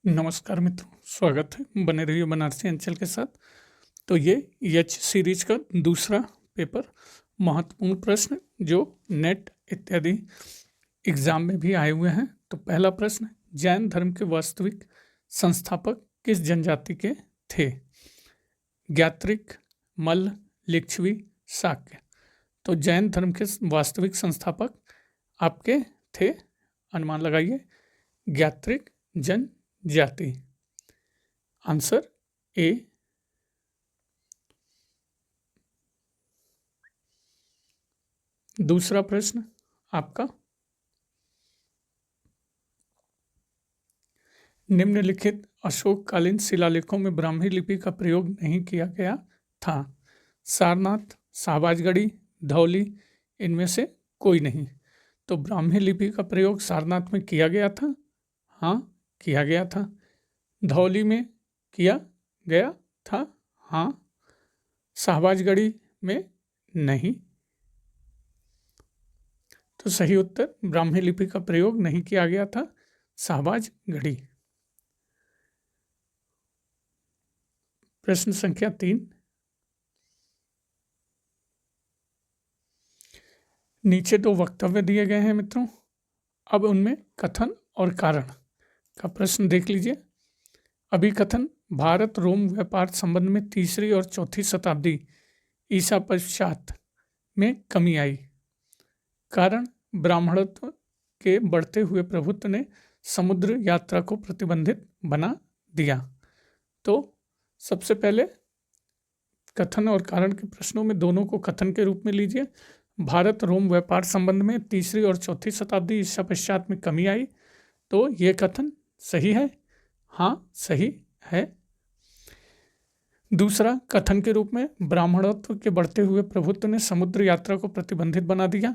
नमस्कार मित्रों, स्वागत है। बने रहिए बनारसी अंचल के साथ। तो ये एच सीरीज का दूसरा पेपर, महत्वपूर्ण प्रश्न जो नेट इत्यादि एग्जाम में भी आए हुए हैं। तो पहला प्रश्न, जैन धर्म के वास्तविक संस्थापक किस जनजाति के थे? ज्ञात्रिक, मल्ल, लिच्छवी, शाक्य। तो जैन धर्म के वास्तविक संस्थापक आपके थे, अनुमान लगाइए, ज्ञात्रिक जनजाति। Answer A. दूसरा प्रश्न आपका, निम्नलिखित अशोककालीन शिलालेखों में ब्राह्मी लिपि का प्रयोग नहीं किया गया था। सारनाथ, शाहबाजगढ़ी, धौली, इनमें से कोई नहीं। तो ब्राह्मी लिपि का प्रयोग सारनाथ में किया गया था, हाँ किया गया था। धौली में किया गया था, हाँ। शाहबाजगढ़ी में नहीं। तो सही उत्तर, ब्राह्मी लिपि का प्रयोग नहीं किया गया था शाहबाजगढ़ी। प्रश्न संख्या 3, नीचे दो वक्तव्य दिए गए हैं मित्रों, अब उनमें कथन और कारण का प्रश्न देख लीजिए। अभिकथन, भारत रोम व्यापार संबंध में 3री और 4थी शताब्दी ईसा पश्चात में कमी आई। कारण, ब्राह्मणत्व के बढ़ते हुए प्रभुत्व ने समुद्र यात्रा को प्रतिबंधित बना दिया। तो सबसे पहले कथन और कारण के प्रश्नों में दोनों को कथन के रूप में लीजिए। भारत रोम व्यापार संबंध में 3री और 4थी शताब्दी ईसा पश्चात में कमी आई। तो ये कथन सही है, हाँ सही है। दूसरा कथन के रूप में, ब्राह्मणत्व के बढ़ते हुए प्रभुत्व ने समुद्र यात्रा को प्रतिबंधित बना दिया।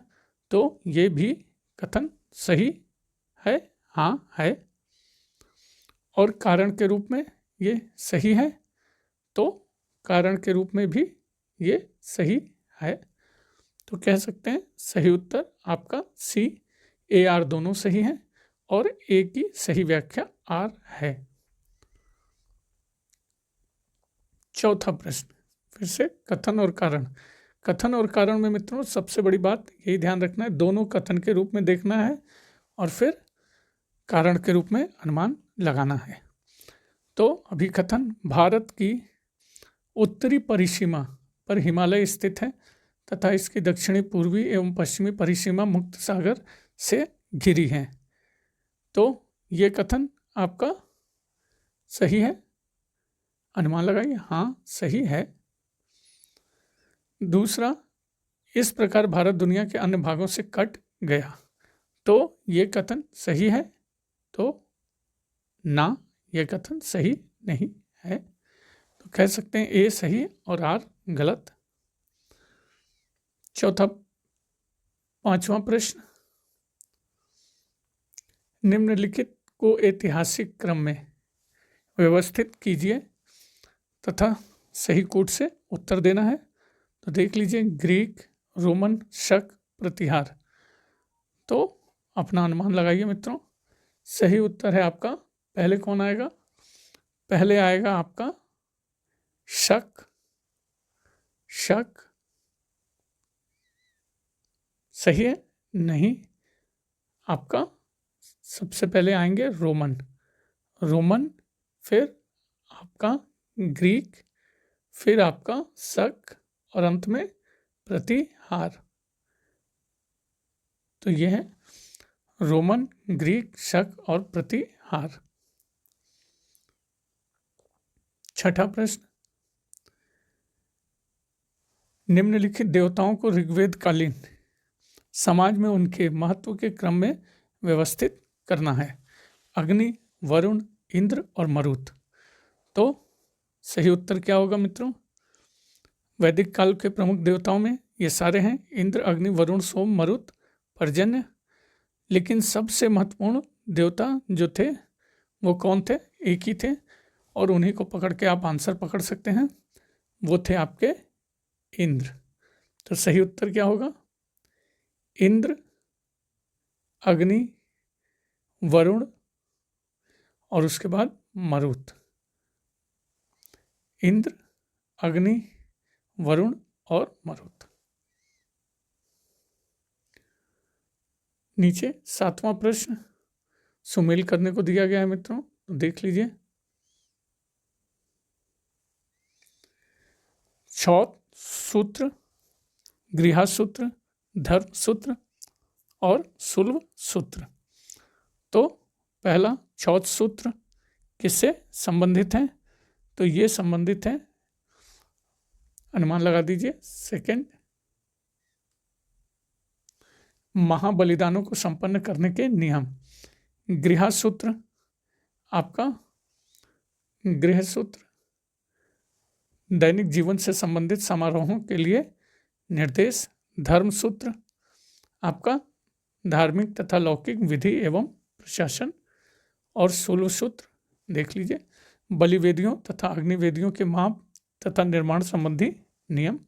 तो ये भी कथन सही है, हाँ है। और कारण के रूप में ये सही है, तो कारण के रूप में भी ये सही है। तो कह सकते हैं सही उत्तर आपका सी, ए आर दोनों सही हैं और ए की सही व्याख्या आर है। चौथा प्रश्न, फिर से कथन और कारण। कथन और कारण में मित्रों सबसे बड़ी बात यही ध्यान रखना है, दोनों कथन के रूप में देखना है और फिर कारण के रूप में अनुमान लगाना है। तो अभिकथन, भारत की उत्तरी परिसीमा पर हिमालय स्थित है तथा इसकी दक्षिणी, पूर्वी एवं पश्चिमी परिसीमा मुक्त सागर से घिरी है। तो ये कथन आपका सही है, अनुमान लगाइए, हाँ सही है। दूसरा, इस प्रकार भारत दुनिया के अन्य भागों से कट गया। तो ये कथन सही है, तो ना, ये कथन सही नहीं है। तो कह सकते हैं ए सही और आर गलत। चौथा, पांचवा प्रश्न, निम्नलिखित को ऐतिहासिक क्रम में व्यवस्थित कीजिए तथा सही कूट से उत्तर देना है। तो देख लीजिए, ग्रीक, रोमन, शक, प्रतिहार। तो अपना अनुमान लगाइए मित्रों। सही उत्तर है आपका, पहले कौन आएगा? पहले आएगा आपका शक। शक सही है? नहीं, आपका सबसे पहले आएंगे रोमन। रोमन, फिर आपका ग्रीक, फिर आपका शक और अंत में प्रतिहार। तो यह है रोमन, ग्रीक, शक और प्रतिहार। छठा प्रश्न, निम्नलिखित देवताओं को ऋग्वेद कालीन समाज में उनके महत्व के क्रम में व्यवस्थित करना है। अग्नि, वरुण, इंद्र और मरुत। तो सही उत्तर क्या होगा मित्रों? वैदिक काल के प्रमुख देवताओं में ये सारे हैं, इंद्र, अग्नि, वरुण, सोम, मरुत, पर्जन्य। लेकिन सबसे महत्वपूर्ण देवता जो थे वो कौन थे? एक ही थे, और उन्हीं को पकड़ के आप आंसर पकड़ सकते हैं, वो थे आपके इंद्र। तो सही उत्तर क्या होगा? इंद्र, अग्नि, वरुण और उसके बाद मरुत। इंद्र, अग्नि, वरुण और मरुत। नीचे 7वां प्रश्न सुमेल करने को दिया गया है मित्रों, तो देख लीजिए। क्षौत सूत्र, गृहसूत्र, धर्म सूत्र और सुलभ सूत्र। तो पहला क्षौत सूत्र किससे संबंधित है? तो ये संबंधित है, अनुमान लगा दीजिए, सेकंड महाबलिदानों को संपन्न करने के नियम। गृहसूत्र आपका गृहसूत्र दैनिक जीवन से संबंधित समारोहों के लिए निर्देश। धर्मसूत्र आपका धार्मिक तथा लौकिक विधि एवं प्रशासन। और शूल सूत्र देख लीजिए, बलिवेदियों तथा अग्निवेदियों के माप तथा निर्माण संबंधी नियम।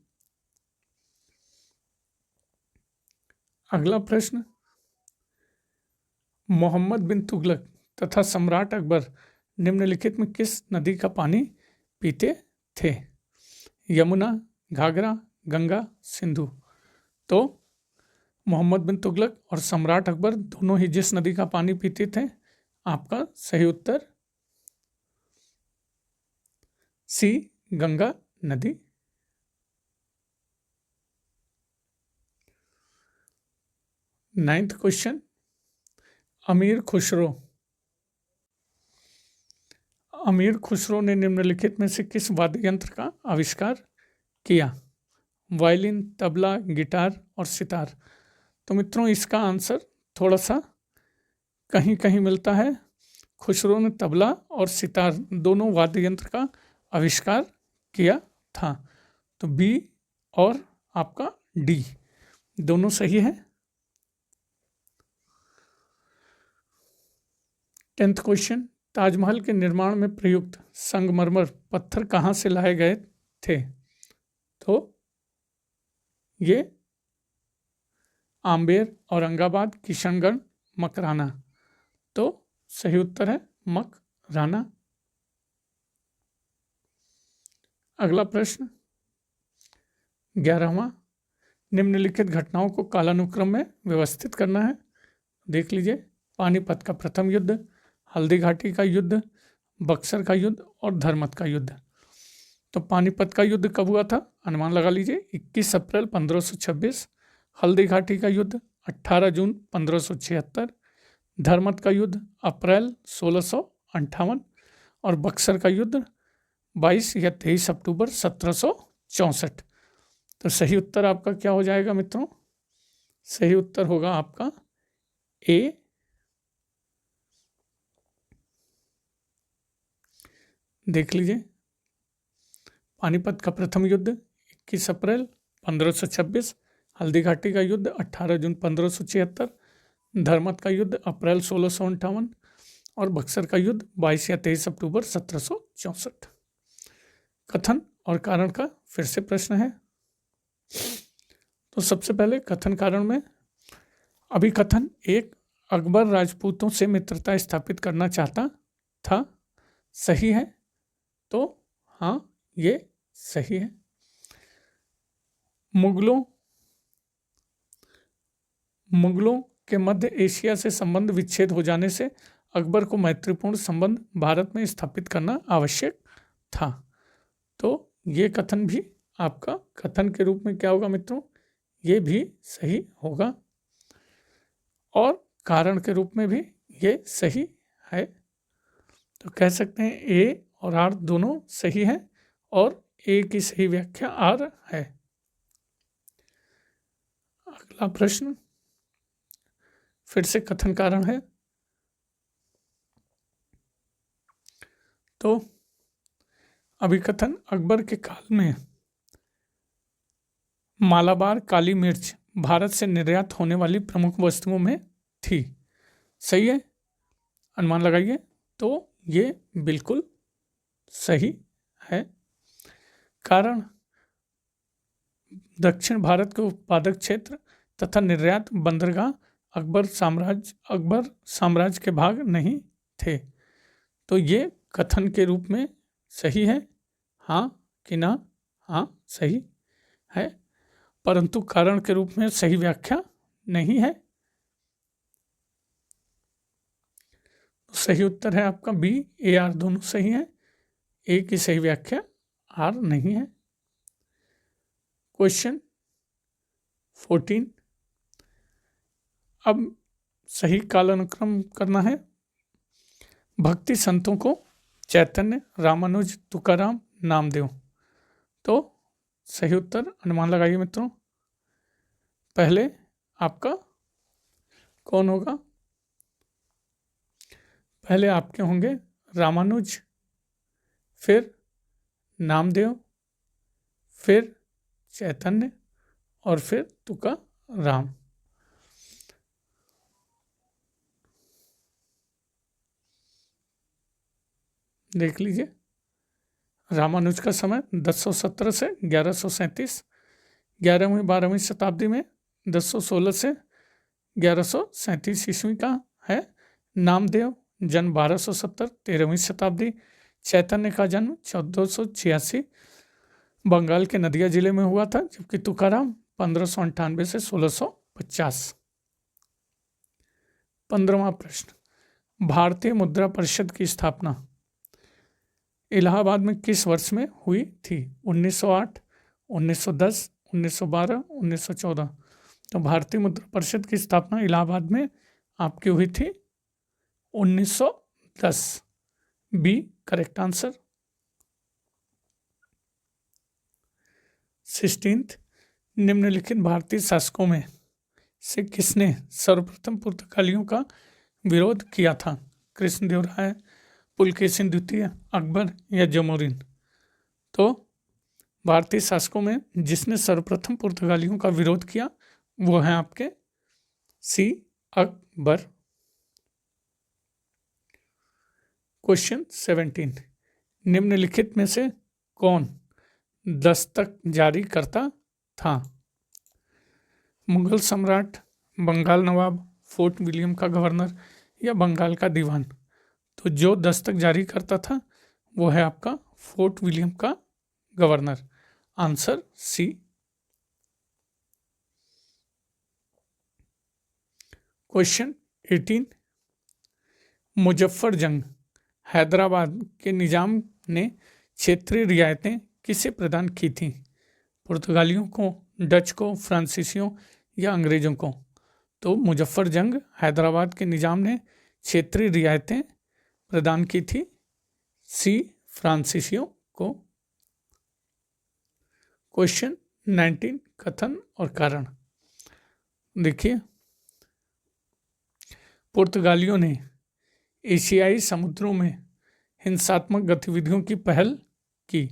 अगला प्रश्न, मोहम्मद बिन तुगलक तथा सम्राट अकबर निम्नलिखित में किस नदी का पानी पीते थे? यमुना, घाघरा, गंगा, सिंधु। तो मोहम्मद बिन तुगलक और सम्राट अकबर दोनों ही जिस नदी का पानी पीते थे, आपका सही उत्तर सी, गंगा नदी। नाइन्थ क्वेश्चन, अमीर खुसरो ने निम्नलिखित में से किस वाद्य यंत्र का आविष्कार किया? वायलिन, तबला, गिटार और सितार। तो मित्रों इसका आंसर थोड़ा सा कहीं कहीं मिलता है। खुसरो ने तबला और सितार दोनों वाद्य यंत्र का आविष्कार किया था। तो बी और आपका डी दोनों सही है। 10th क्वेश्चन, ताजमहल के निर्माण में प्रयुक्त संगमरमर पत्थर कहाँ से लाए गए थे? तो ये आम्बेर, औरंगाबाद, किशनगढ़, मकराना। तो सही उत्तर है मकराना। अगला प्रश्न 11वां, निम्नलिखित घटनाओं को कालानुक्रम में व्यवस्थित करना है। देख लीजिए, पानीपत का प्रथम युद्ध, हल्दी घाटी का युद्ध, बक्सर का युद्ध और धर्मत का युद्ध। तो पानीपत का युद्ध कब हुआ था? अनुमान लगा लीजिए, 21 अप्रैल 1526। हल्दी घाटी का युद्ध 18 जून 1576। धर्मत का युद्ध अप्रैल 1658 और बक्सर का युद्ध 22 या 23 अक्टूबर 1764। तो सही उत्तर आपका क्या हो जाएगा मित्रों? सही उत्तर होगा आपका ए। देख लीजिए, पानीपत का प्रथम युद्ध 21 अप्रैल 1526, हल्दी घाटी का युद्ध 18 जून 1576, धर्मत का युद्ध अप्रैल 1658 और बक्सर का युद्ध 22 या 23 अक्टूबर 1764। कथन और कारण का फिर से प्रश्न है। तो सबसे पहले कथन कारण में, अभिकथन 1, अकबर राजपूतों से मित्रता स्थापित करना चाहता था। सही है, तो हाँ ये सही है। मुगलों के मध्य एशिया से संबंध विच्छेद हो जाने से अकबर को मैत्रीपूर्ण संबंध भारत में स्थापित करना आवश्यक था। तो ये कथन भी आपका कथन के रूप में क्या होगा मित्रों? ये भी सही होगा। और कारण के रूप में भी ये सही है। तो कह सकते हैं ए और आर दोनों सही है और ए की सही व्याख्या आर है। अगला प्रश्न फिर से कथन कारण है। तो अभिकथन, अकबर के काल में मालाबार काली मिर्च भारत से निर्यात होने वाली प्रमुख वस्तुओं में थी। सही है, अनुमान लगाइए। तो ये बिल्कुल सही है। कारण, दक्षिण भारत के उत्पादक क्षेत्र तथा निर्यात बंदरगाह अकबर साम्राज्य के भाग नहीं थे। तो ये कथन के रूप में सही है, हाँ कि ना? हाँ सही है, परंतु कारण के रूप में सही व्याख्या नहीं है। तो सही उत्तर है आपका बी, ए आर दोनों सही है, ए की सही व्याख्या आर नहीं है। क्वेश्चन 14, अब सही कालानुक्रम करना है। भक्ति संतों को चैतन्य, रामानुज, तुकाराम, नामदेव। तो सही उत्तर अनुमान लगाइए मित्रों। पहले आपका कौन होगा? पहले आपके होंगे रामानुज, फिर नामदेव, फिर चैतन्य और फिर तुकाराम। देख लीजिए, रामानुज का समय 1017 से 1137, 11वीं 12वीं शताब्दी में 1016 से 1137 ईस्वी का है। नामदेव जन्म 1270, 13वीं शताब्दी। चैतन्य का जन्म 1486 बंगाल के नदिया जिले में हुआ था, जबकि तुकाराम 1598 से 1650। 15वां प्रश्न, भारतीय मुद्रा परिषद की स्थापना इलाहाबाद में किस वर्ष में हुई थी? 1908, 1910, 1912, 1914। तो भारतीय मुद्रा परिषद की स्थापना इलाहाबाद में आपकी हुई थी 1910, बी करेक्ट आंसर। 16, निम्नलिखित भारतीय शासकों में से किसने सर्वप्रथम पुर्तगालियों का विरोध किया था? कृष्णदेवराय, पुलकेशिन द्वितीय, अकबर या जमोरिन? तो भारतीय शासकों में जिसने सर्वप्रथम पुर्तगालियों का विरोध किया वो है आपके सी अकबर। क्वेश्चन 17, निम्नलिखित में से कौन दस्तक जारी करता था? मुगल सम्राट, बंगाल नवाब, फोर्ट विलियम का गवर्नर या बंगाल का दीवान? तो जो दस्तक जारी करता था वो है आपका फोर्ट विलियम का गवर्नर। Answer C. Question 18, Muzaffar Jung Hyderabad के निजाम ने क्षेत्रीय रियायतें किसे प्रदान की थीं? पुर्तगालियों को, डच को, फ्रांसीसियों या अंग्रेजों को? तो मुजफ्फर जंग हैदराबाद के निजाम ने क्षेत्रीय रियायतें प्रदान की थी, सी फ्रांसीसियों को। क्वेश्चन 19, कथन और कारण। देखिए, पुर्तगालियों ने एशियाई समुद्रों में हिंसात्मक गतिविधियों की पहल की।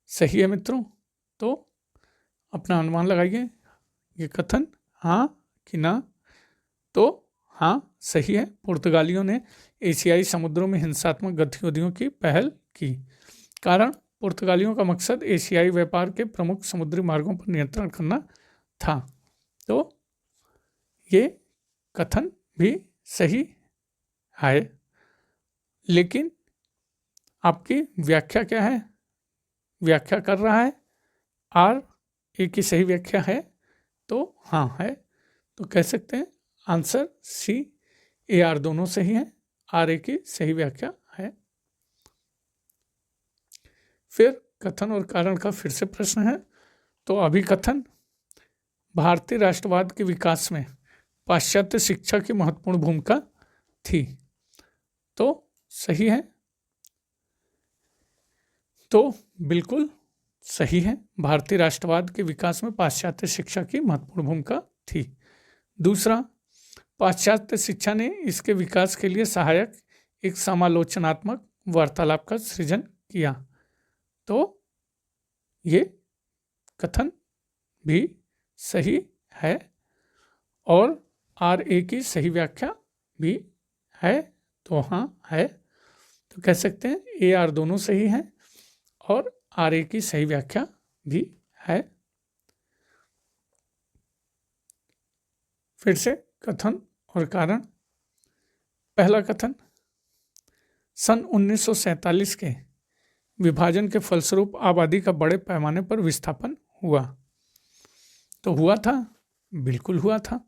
सही है मित्रों? तो अपना अनुमान लगाइए, ये कथन हाँ कि ना? तो हाँ सही है, पुर्तगालियों ने एशियाई समुद्रों में हिंसात्मक गतिविधियों की पहल की। कारण, पुर्तगालियों का मकसद एशियाई व्यापार के प्रमुख समुद्री मार्गों पर नियंत्रण करना था। तो ये कथन भी सही है, लेकिन आपकी व्याख्या क्या है? व्याख्या कर रहा है आर, ए की सही व्याख्या है तो हाँ है, तो कह सकते हैं आंसर सी, ए आर दोनों सही हैं, आर ए की सही व्याख्या है। फिर कथन और कारण का फिर से प्रश्न है। तो अभिकथन, भारतीय राष्ट्रवाद के विकास में पाश्चात्य शिक्षा की महत्वपूर्ण भूमिका थी। तो सही है, तो बिल्कुल सही है, भारतीय राष्ट्रवाद के विकास में पाश्चात्य शिक्षा की महत्वपूर्ण भूमिका थी। दूसरा, पाश्चात्य शिक्षा ने इसके विकास के लिए सहायक एक समालोचनात्मक वार्तालाप का सृजन किया। तो ये कथन भी सही है और आर ए की सही व्याख्या भी है, तो हाँ है, तो कह सकते हैं ए आर दोनों सही हैं और आर ए की सही व्याख्या भी है। फिर से कथन और कारण। पहला कथन, सन 1947 के विभाजन के फलस्वरूप आबादी का बड़े पैमाने पर विस्थापन हुआ। तो हुआ था, बिल्कुल हुआ था।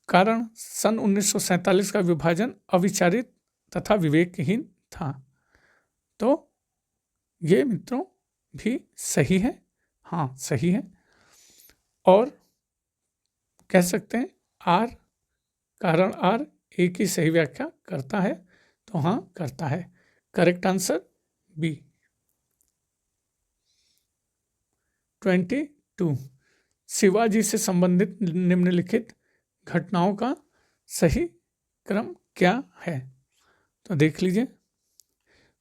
कारण सन 1947 का विभाजन अविचारित तथा विवेकहीन था। तो ये मित्रों भी सही है, हाँ सही है। और कह सकते हैं आर, कारण आर एक ही सही व्याख्या करता है, तो हाँ करता है। Correct answer B. 22 शिवाजी से संबंधित निम्नलिखित घटनाओं का सही क्रम क्या है? तो देख लीजिए,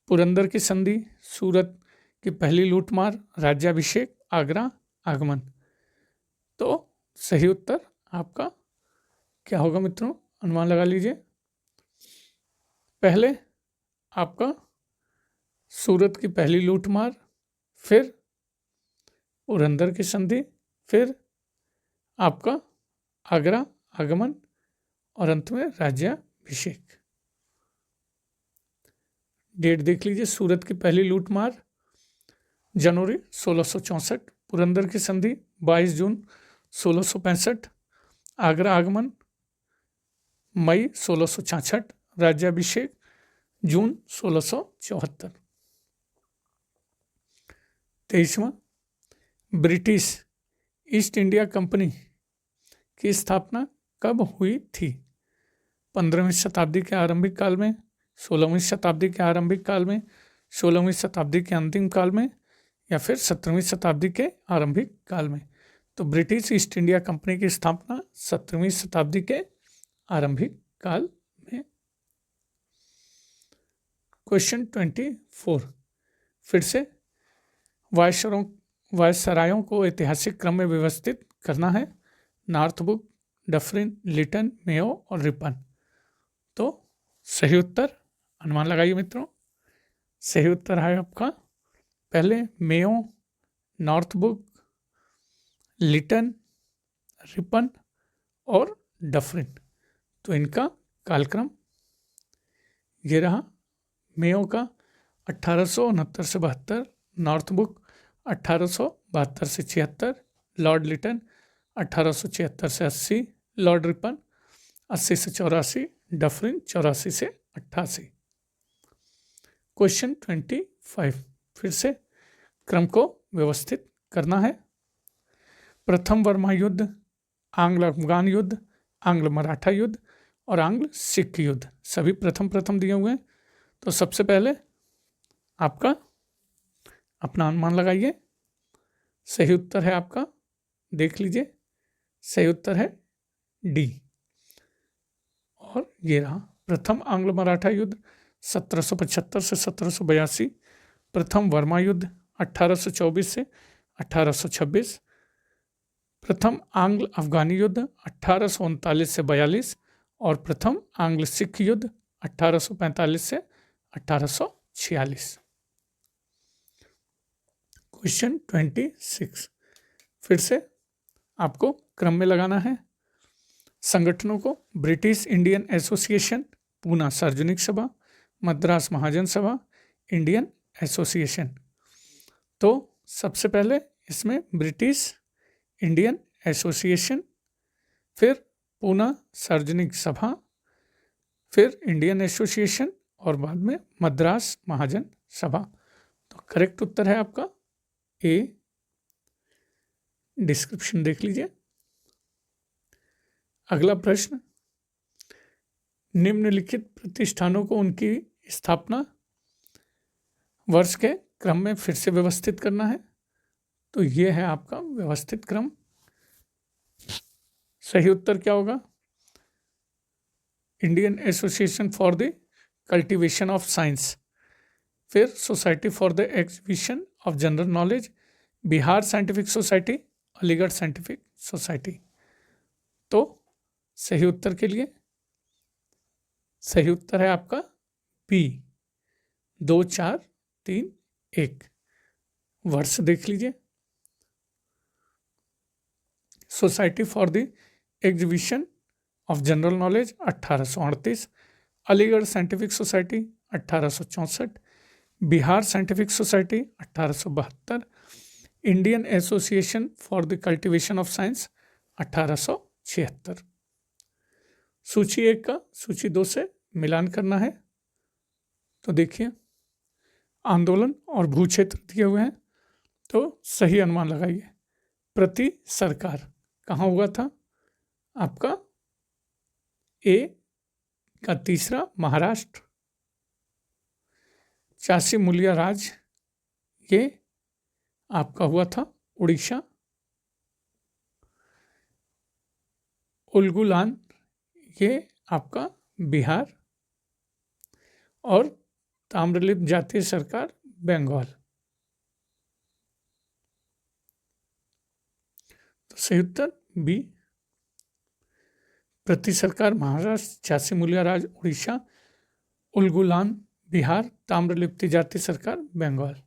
पुरंदर की संधि, सूरत की पहली लूटमार, राज्याभिषेक, आगरा आगमन। तो सही उत्तर आपका क्या होगा मित्रों? अनुमान लगा लीजिए। पहले आपका सूरत की पहली लूटमार, फिर पुरंदर की संधि, फिर आपका आगरा आगमन और अंत में राज्याभिषेक। डेट देख लीजिए, सूरत की पहली लूटमार जनवरी 1664, पुरंदर की संधि 22 जून 1665, आगरा आगमन मई 1666, राज्याभिषेक जून 1674। 23वां, ब्रिटिश ईस्ट इंडिया कंपनी की स्थापना कब हुई थी? 15वीं शताब्दी के आरंभिक काल में, 16वीं शताब्दी के आरंभिक काल में, 16वीं शताब्दी के अंतिम काल में, या फिर 17वीं शताब्दी के आरंभिक काल में? तो ब्रिटिश ईस्ट इंडिया कंपनी की स्थापना 17वीं शताब्दी के आरंभिक काल में। क्वेश्चन 24 फिर से, वायसरायों को ऐतिहासिक क्रम में व्यवस्थित करना है। नॉर्थब्रुक, डफरिन, लिटन, मेयो और रिपन। तो सही उत्तर अनुमान लगाइए मित्रों। सही उत्तर है आपका पहले मेयो, नॉर्थब्रुक, लिटन, रिपन और डफरिन। तो इनका कालक्रम ये रहा। मेयो का 1869 से 72, नॉर्थब्रुक 1872 से 76, लॉर्ड लिटन 1876 से 80, लॉर्ड रिपन 80 से 84, डफरिन 84 से 88। क्वेश्चन 25 फिर से क्रम को व्यवस्थित करना है। प्रथम वर्मा युद्ध, आंग्ल अफगान युद्ध, आंग्ल मराठा युद्ध और आंग्ल सिख युद्ध, सभी प्रथम प्रथम दिए हुए हैं। तो सबसे पहले आपका अपना अनुमान लगाइए। सही उत्तर है आपका, देख लीजिए, सही उत्तर है डी। और ये रहा प्रथम आंग्ल मराठा युद्ध 1775 से 1782, प्रथम वर्मा युद्ध 1824 से 1826, प्रथम आंग्ल अफगानी युद्ध 1839 से 42 और प्रथम आंग्ल सिख युद्ध 1845 से 1846। क्वेश्चन 26 फिर से आपको क्रम में लगाना है। संगठनों को ब्रिटिश इंडियन एसोसिएशन, पूना सार्वजनिक सभा, मद्रास महाजन सभा, इंडियन एसोसिएशन। तो सबसे पहले इसमें ब्रिटिश इंडियन एसोसिएशन, फिर पूना सार्वजनिक सभा, फिर इंडियन एसोसिएशन और बाद में मद्रास महाजन सभा। तो करेक्ट उत्तर है आपका ए। डिस्क्रिप्शन देख लीजिए। अगला प्रश्न, निम्नलिखित प्रतिष्ठानों को उनकी स्थापना वर्ष के क्रम में फिर से व्यवस्थित करना है। तो ये है आपका व्यवस्थित क्रम। सही उत्तर क्या होगा? Indian association for the cultivation of science, फिर society for the exhibition of general knowledge, Bihar scientific society, Aligarh scientific society. तो सही उत्तर के लिए सही उत्तर है आपका बी, 2, 4, 3, 1। वर्ष देख लीजिए। Society for the exhibition of general knowledge 1838, Aligarh scientific society 1864, Bihar scientific society 1872, Indian association for the cultivation of science 1876। सूची 1 का सूची 2 से मिलान करना है। तो देखिए, आंदोलन और भू क्षेत्र दिए हुए हैं, तो सही अनुमान लगाइए। प्रति सरकार कहाँ हुआ था? आपका ए का तीसरा महाराष्ट्र। चासी मूलिया राज ये आपका हुआ था उड़ीसा। उलगुलान ये आपका बिहार। और ताम्रलिप्त जातीय सरकार बंगाल। तो सही उत्तर बी। प्रति सरकार महाराष्ट्र, चासी मूलिया राज उड़ीसा, उलगुलान बिहार, ताम्रलिप्ति जाति सरकार बंगाल।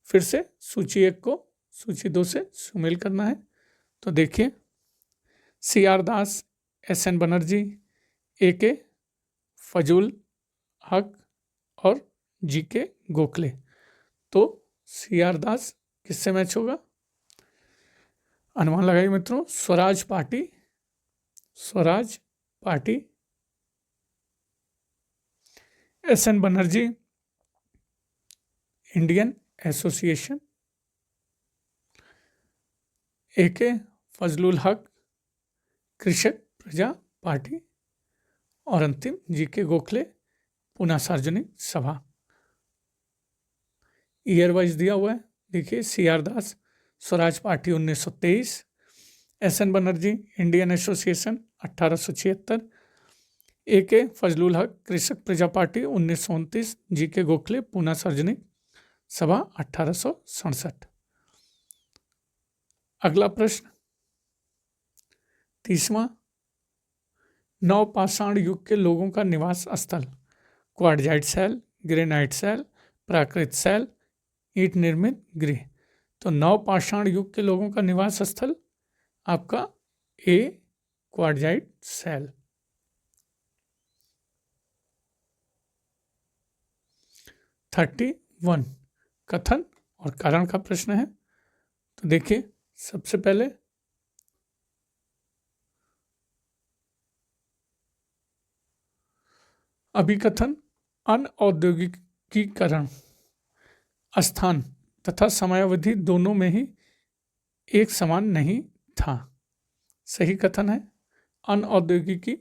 फिर से सूची 1 को सूची 2 से सुमेल करना है। तो देखिए, CR दास, SN बनर्जी, AK फजूल हक और GK गोखले। तो CR दास किससे मैच होगा? अनुमान लगाइए मित्रों। Swaraj party, Swaraj party. SN Banerjee, Indian association. AK Fazlul Haq, Krishak प्रजा पार्टी। और अंतिम GK गोखले, पुनः सार्वजनिक सभा। ईयर वाइज दिया हुआ है। देखिए, CR Das Swaraj party 1923, SN Banerjee Indian association 1876, AK Fazlul Haq Krishak प्रजा पार्टी 1929, GK गोखले पुनः सार्वजनिक सभा 1867। अगला प्रश्न 30वां। नवपाषाण युग के लोगों का निवास स्थल क्वार्टजाइट शैल, ग्रेनाइट शैल, प्राकृत शैल, ईंट निर्मित गृह। तो नवपाषाण युग के लोगों का निवास स्थल आपका ए क्वार्टजाइट शैल। थर्टी 1 कथन और कारण का प्रश्न है। तो देखिए, सबसे पहले अभिकथन अनऔद्योगिकीकरण स्थान तथा समयावधि दोनों में ही एक समान नहीं था। सही कथन है। अनऔद्योगिकीकरण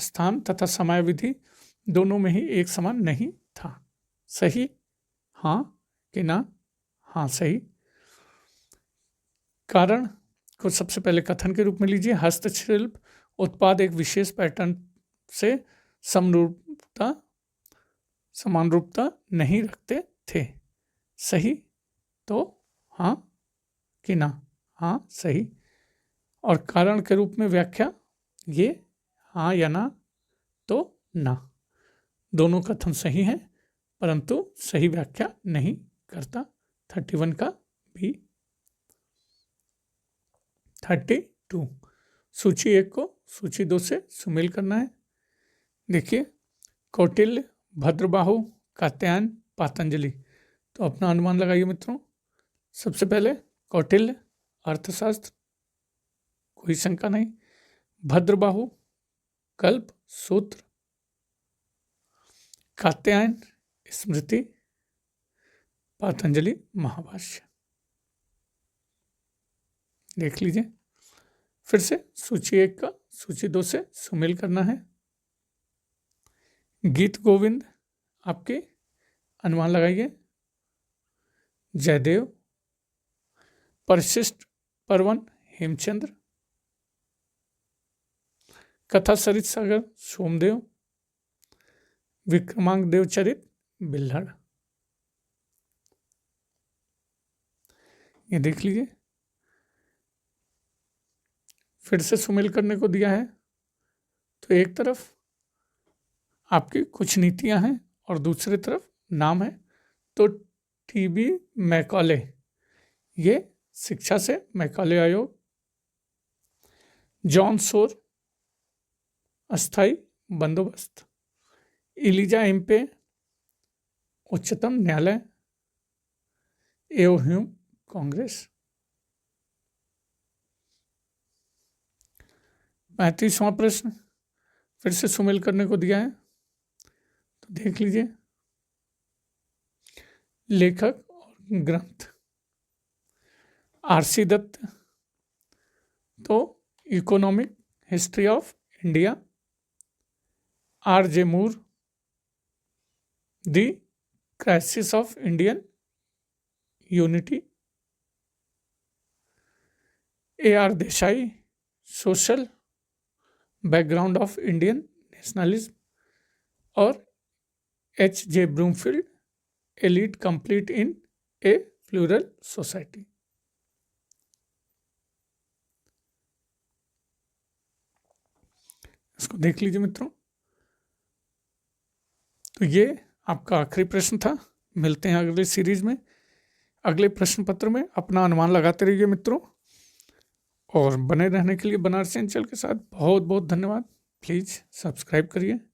स्थान तथा समयावधि दोनों में ही एक समान नहीं था। सही? हाँ कि ना? हाँ सही। कारण को सबसे पहले कथन के रूप में लीजिए। हस्तशिल्प उत्पाद एक विशेष पैटर्न से समान रूपता नहीं रखते थे। सही? तो हाँ कि ना? हाँ सही। और कारण के रूप में व्याख्या ये हाँ या ना, तो ना। दोनों कथन सही हैं, परंतु सही व्याख्या नहीं करता। 31 का भी। 32 सूची 1 को सूची 2 से सुमेल करना है। देखिए, कौटिल्य, भद्रबाहु, कात्यायन, पातंजलि। तो अपना अनुमान लगाइए मित्रों। सबसे पहले कौटिल्य अर्थशास्त्र, कोई शंका नहीं। भद्रबाहु कल्प सूत्र, कात्यायन स्मृति, पातंजलि महाभाष्य। देख लीजिए। फिर से सूची 1 का सूची 2 से सुमेल करना है। गीत गोविंद आपके अनुमान लगाइए। जयदेव, परिशिष्ट पर्वन हेमचंद्र, कथा सरित सागर सोमदेव, विक्रमांक देव चरित बिल्हड़। ये देख लीजिए। फिर से सुमेल करने को दिया है। तो एक तरफ आपकी कुछ नीतियां हैं और दूसरी तरफ नाम है। तो TB मैकॉले, ये शिक्षा से मैकॉले आयोग। जॉन सोर अस्थाई बंदोबस्त, इलिजा एम्पे, उच्चतम न्यायालय, एओ ह्यूम, कांग्रेस। 35वां प्रश्न फिर से सुमेल करने को दिया है, तो देख लीजिए। लेखक और ग्रंथ, आरसी दत्त, तो economic history of India, R J Moore, the crisis of Indian unity, A R Desai, social background of Indian nationalism, और H J Broomfield, elite complete in a plural society. इसको देख लीजिए मित्रों। तो ये आपका आखिरी प्रश्न था। मिलते हैं अगले सीरीज में, अगले प्रश्न पत्र में। अपना अनुमान लगाते रहिए मित्रों, और बने रहने के लिए बनारसी अंचल के साथ बहुत बहुत धन्यवाद। प्लीज़ सब्सक्राइब करिए।